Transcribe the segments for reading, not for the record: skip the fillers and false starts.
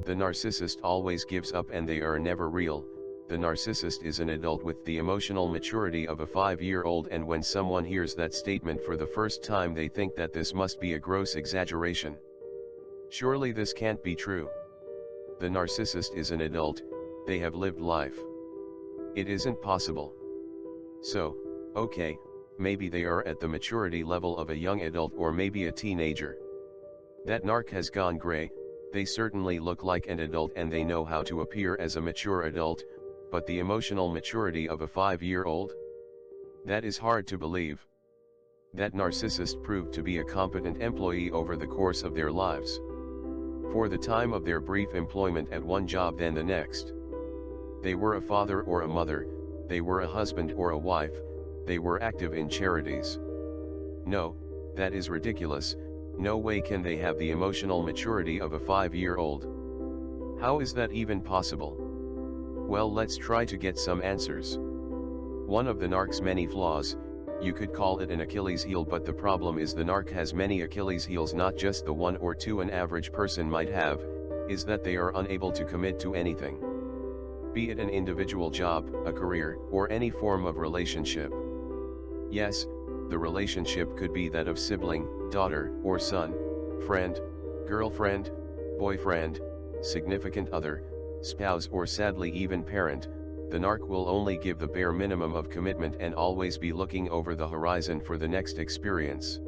The narcissist always gives up and they are never real. The narcissist is an adult with the emotional maturity of a 5-year-old, and when someone hears that statement for the first time they think that this must be a gross exaggeration. Surely this can't be true. The narcissist is an adult, they have lived life. It isn't possible. So, okay, maybe they are at the maturity level of a young adult or maybe a teenager. That narc has gone gray. They certainly look like an adult and they know how to appear as a mature adult, but the emotional maturity of a 5-year-old? That is hard to believe. That narcissist proved to be a competent employee over the course of their lives. For the time of their brief employment at one job then the next. They were a father or a mother, they were a husband or a wife, they were active in charities. No, that is ridiculous. No way can they have the emotional maturity of a 5-year-old. How is that even possible? Well, let's try to get some answers. One of the narc's many flaws, you could call it an Achilles heel, but the problem is the narc has many Achilles heels, not just the one or two an average person might have, is that they are unable to commit to anything. Be it an individual job, a career, or any form of relationship. Yes, the relationship could be that of sibling, daughter, or son, friend, girlfriend, boyfriend, significant other, spouse, or sadly even parent. The narc will only give the bare minimum of commitment and always be looking over the horizon for the next experience.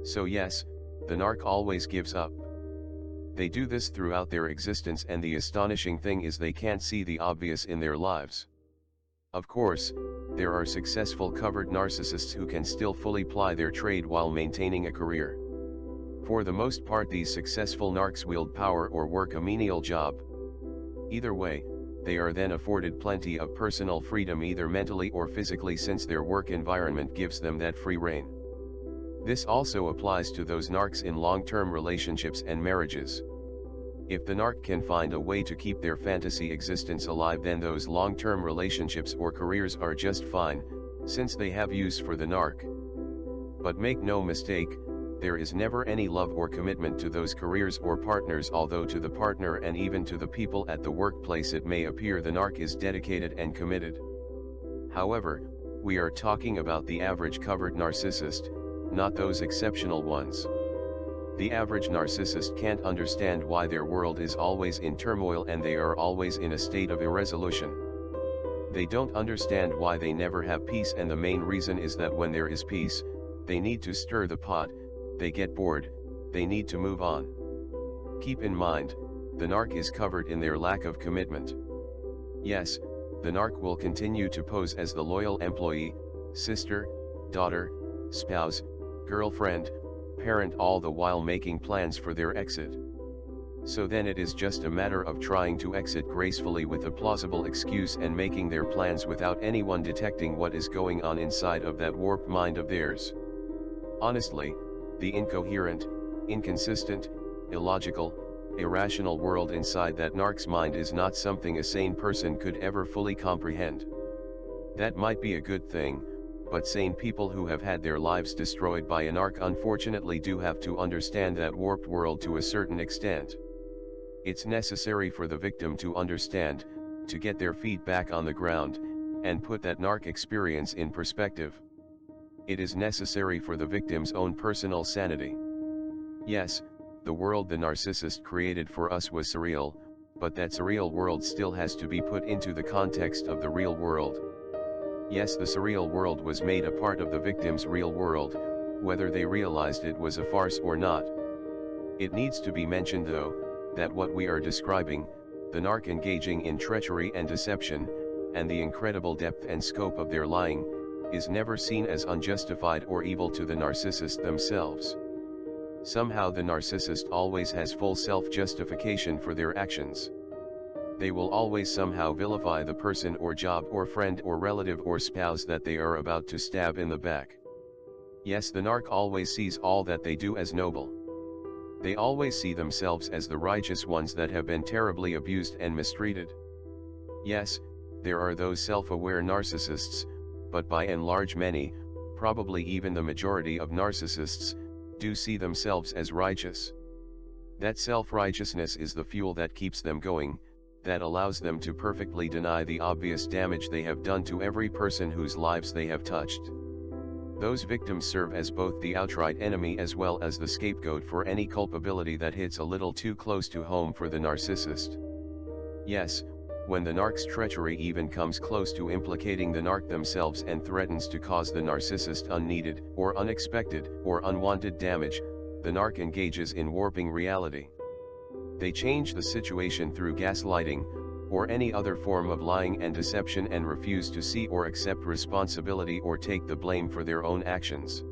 So yes, the narc always gives up. They do this throughout their existence, and the astonishing thing is they can't see the obvious in their lives. Of course, there are successful covert narcissists who can still fully ply their trade while maintaining a career. For the most part, these successful narcs wield power or work a menial job. Either way, they are then afforded plenty of personal freedom either mentally or physically, since their work environment gives them that free rein. This also applies to those narcs in long-term relationships and marriages. If the narc can find a way to keep their fantasy existence alive, then those long-term relationships or careers are just fine, since they have use for the narc. But make no mistake, there is never any love or commitment to those careers or partners, although to the partner and even to the people at the workplace it may appear the narc is dedicated and committed. However, we are talking about the average covert narcissist, not those exceptional ones. The average narcissist can't understand why their world is always in turmoil and they are always in a state of irresolution. They don't understand why they never have peace, and the main reason is that when there is peace, they need to stir the pot, they get bored, they need to move on. Keep in mind, the narc is covered in their lack of commitment. Yes, the narc will continue to pose as the loyal employee, sister, daughter, spouse, girlfriend, parent, all the while making plans for their exit. So then it is just a matter of trying to exit gracefully with a plausible excuse and making their plans without anyone detecting what is going on inside of that warped mind of theirs. Honestly, the incoherent, inconsistent, illogical, irrational world inside that narc's mind is not something a sane person could ever fully comprehend. That might be a good thing, but sane people who have had their lives destroyed by a narc unfortunately do have to understand that warped world to a certain extent. It's necessary for the victim to understand, to get their feet back on the ground, and put that narc experience in perspective. It is necessary for the victim's own personal sanity. Yes, the world the narcissist created for us was surreal, but that surreal world still has to be put into the context of the real world. Yes, the surreal world was made a part of the victim's real world, whether they realized it was a farce or not. It needs to be mentioned though, that what we are describing, the narc engaging in treachery and deception, and the incredible depth and scope of their lying, is never seen as unjustified or evil to the narcissist themselves. Somehow the narcissist always has full self-justification for their actions. They will always somehow vilify the person or job or friend or relative or spouse that they are about to stab in the back. Yes, the narc always sees all that they do as noble. They always see themselves as the righteous ones that have been terribly abused and mistreated. Yes, there are those self-aware narcissists, but by and large many, probably even the majority of narcissists, do see themselves as righteous. That self-righteousness is the fuel that keeps them going, that allows them to perfectly deny the obvious damage they have done to every person whose lives they have touched. Those victims serve as both the outright enemy as well as the scapegoat for any culpability that hits a little too close to home for the narcissist. Yes, when the narc's treachery even comes close to implicating the narc themselves and threatens to cause the narcissist unneeded, or unexpected, or unwanted damage, the narc engages in warping reality. They change the situation through gaslighting, or any other form of lying and deception, and refuse to see or accept responsibility or take the blame for their own actions.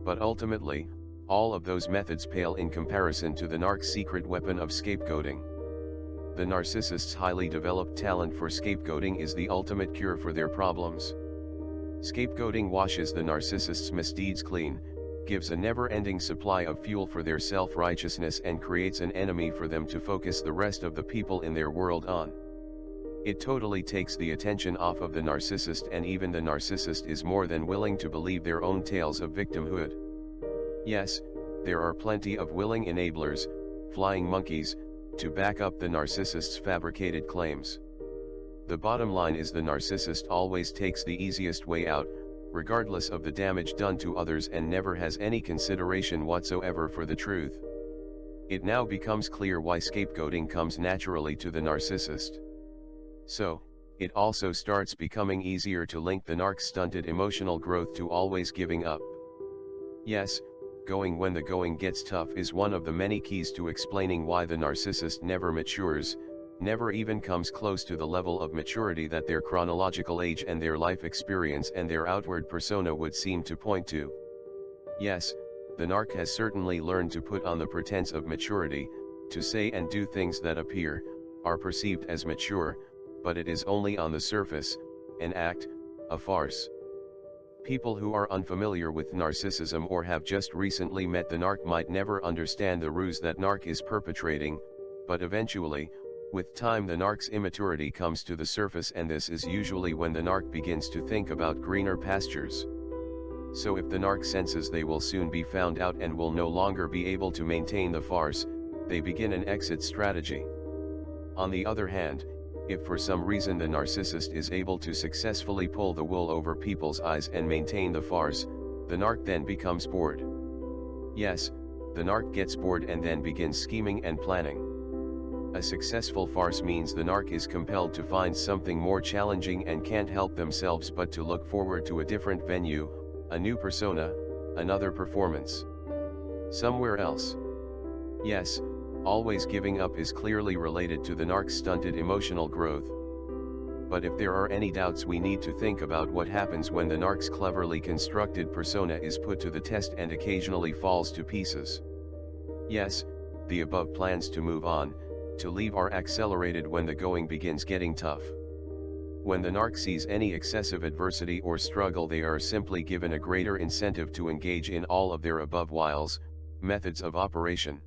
But ultimately, all of those methods pale in comparison to the narc's secret weapon of scapegoating. The narcissist's highly developed talent for scapegoating is the ultimate cure for their problems. Scapegoating washes the narcissist's misdeeds clean, gives a never-ending supply of fuel for their self-righteousness, and creates an enemy for them to focus the rest of the people in their world on. It totally takes the attention off of the narcissist, and even the narcissist is more than willing to believe their own tales of victimhood. Yes, there are plenty of willing enablers, flying monkeys, to back up the narcissist's fabricated claims. The bottom line is the narcissist always takes the easiest way out, regardless of the damage done to others, and never has any consideration whatsoever for the truth. It now becomes clear why scapegoating comes naturally to the narcissist. So, it also starts becoming easier to link the narc's stunted emotional growth to always giving up. Yes, going when the going gets tough is one of the many keys to explaining why the narcissist never matures, never even comes close to the level of maturity that their chronological age and their life experience and their outward persona would seem to point to. Yes, the narc has certainly learned to put on the pretense of maturity, to say and do things that appear, are perceived as mature, but it is only on the surface, an act, a farce. People who are unfamiliar with narcissism or have just recently met the narc might never understand the ruse that narc is perpetrating, but eventually, with time, the narc's immaturity comes to the surface, and this is usually when the narc begins to think about greener pastures. So if the narc senses they will soon be found out and will no longer be able to maintain the farce, they begin an exit strategy. On the other hand, if for some reason the narcissist is able to successfully pull the wool over people's eyes and maintain the farce, the narc then becomes bored. Yes, the narc gets bored and then begins scheming and planning. A successful farce means the narc is compelled to find something more challenging and can't help themselves but to look forward to a different venue, a new persona, another performance. Somewhere else. Yes, always giving up is clearly related to the narc's stunted emotional growth. But if there are any doubts, we need to think about what happens when the narc's cleverly constructed persona is put to the test and occasionally falls to pieces. Yes, the above plans to move on, to leave, are accelerated when the going begins getting tough. When the narc sees any excessive adversity or struggle, they are simply given a greater incentive to engage in all of their above wiles, methods of operation.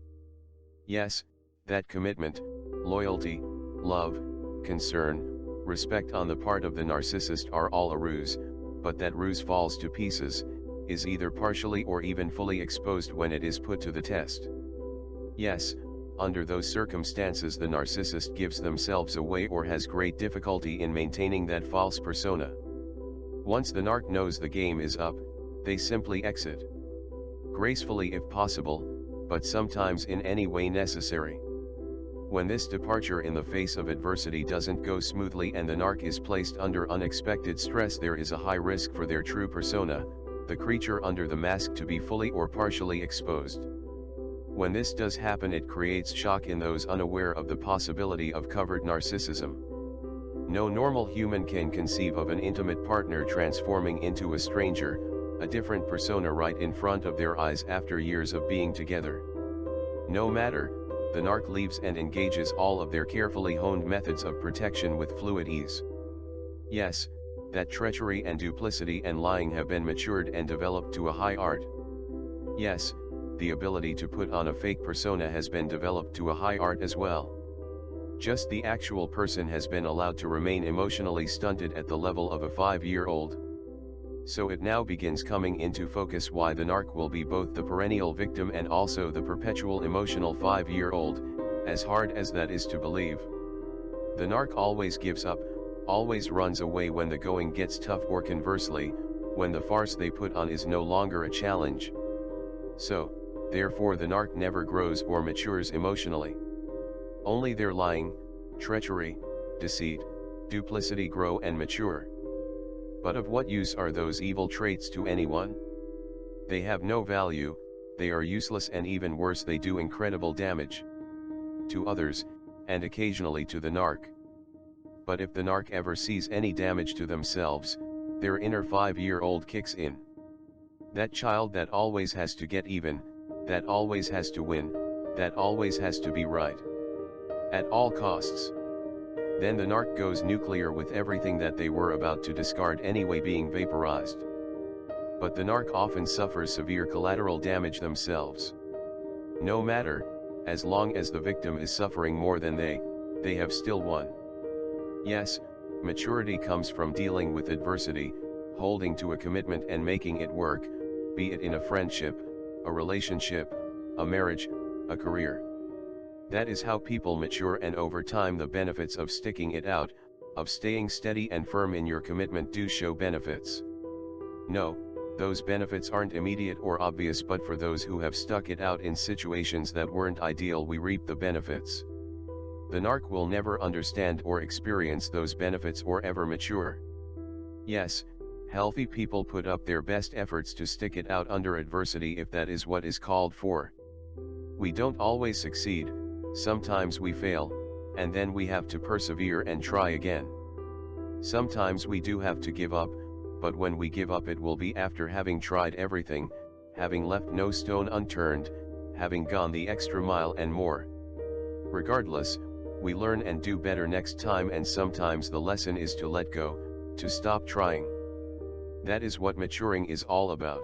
Yes, that commitment, loyalty, love, concern, respect on the part of the narcissist are all a ruse, but that ruse falls to pieces, is either partially or even fully exposed when it is put to the test. Yes, under those circumstances the narcissist gives themselves away or has great difficulty in maintaining that false persona. Once the narc knows the game is up, they simply exit. Gracefully if possible, but sometimes in any way necessary. When this departure in the face of adversity doesn't go smoothly and the narc is placed under unexpected stress, there is a high risk for their true persona, the creature under the mask, to be fully or partially exposed. When this does happen, it creates shock in those unaware of the possibility of covert narcissism. No normal human can conceive of an intimate partner transforming into a stranger, a different persona right in front of their eyes after years of being together. No matter, the narc leaves and engages all of their carefully honed methods of protection with fluid ease. Yes, that treachery and duplicity and lying have been matured and developed to a high art. Yes, the ability to put on a fake persona has been developed to a high art as well. Just the actual person has been allowed to remain emotionally stunted at the level of a 5-year-old. So it now begins coming into focus why the narc will be both the perennial victim and also the perpetual emotional 5-year-old, as hard as that is to believe. The narc always gives up, always runs away when the going gets tough, or conversely, when the farce they put on is no longer a challenge. So, therefore the narc never grows or matures emotionally. Only their lying, treachery, deceit, duplicity grow and mature. But of what use are those evil traits to anyone? They have no value, they are useless, and even worse, they do incredible damage to others, and occasionally to the narc. But if the narc ever sees any damage to themselves, their inner 5-year-old kicks in. That child that always has to get even, that always has to win, that always has to be right at all costs. Then the narc goes nuclear with everything that they were about to discard anyway being vaporized. But the narc often suffers severe collateral damage themselves. No matter, as long as the victim is suffering more than they have still won. Yes, maturity comes from dealing with adversity, holding to a commitment and making it work, be it in a friendship, a relationship, a marriage, a career. That is how people mature, and over time the benefits of sticking it out, of staying steady and firm in your commitment, do show benefits. No, those benefits aren't immediate or obvious, but for those who have stuck it out in situations that weren't ideal, we reap the benefits. The narc will never understand or experience those benefits or ever mature. Yes, healthy people put up their best efforts to stick it out under adversity if that is what is called for. We don't always succeed, sometimes we fail, and then we have to persevere and try again. Sometimes we do have to give up, but when we give up it will be after having tried everything, having left no stone unturned, having gone the extra mile and more. Regardless, we learn and do better next time, and sometimes the lesson is to let go, to stop trying. That is what maturing is all about.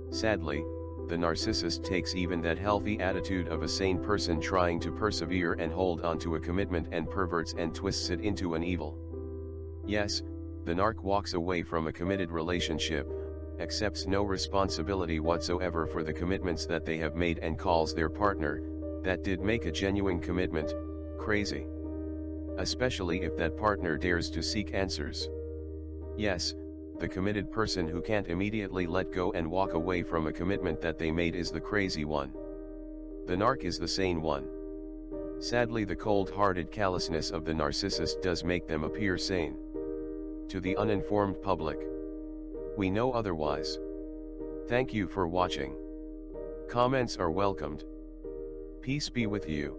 Sadly, the narcissist takes even that healthy attitude of a sane person trying to persevere and hold on to a commitment and perverts and twists it into an evil. Yes, the narc walks away from a committed relationship, accepts no responsibility whatsoever for the commitments that they have made, and calls their partner, that did make a genuine commitment, crazy. Especially if that partner dares to seek answers. Yes, the committed person who can't immediately let go and walk away from a commitment that they made is the crazy one. The narc is the sane one. Sadly, the cold-hearted callousness of the narcissist does make them appear sane. To the uninformed public, we know otherwise. Thank you for watching. Comments are welcomed. Peace be with you.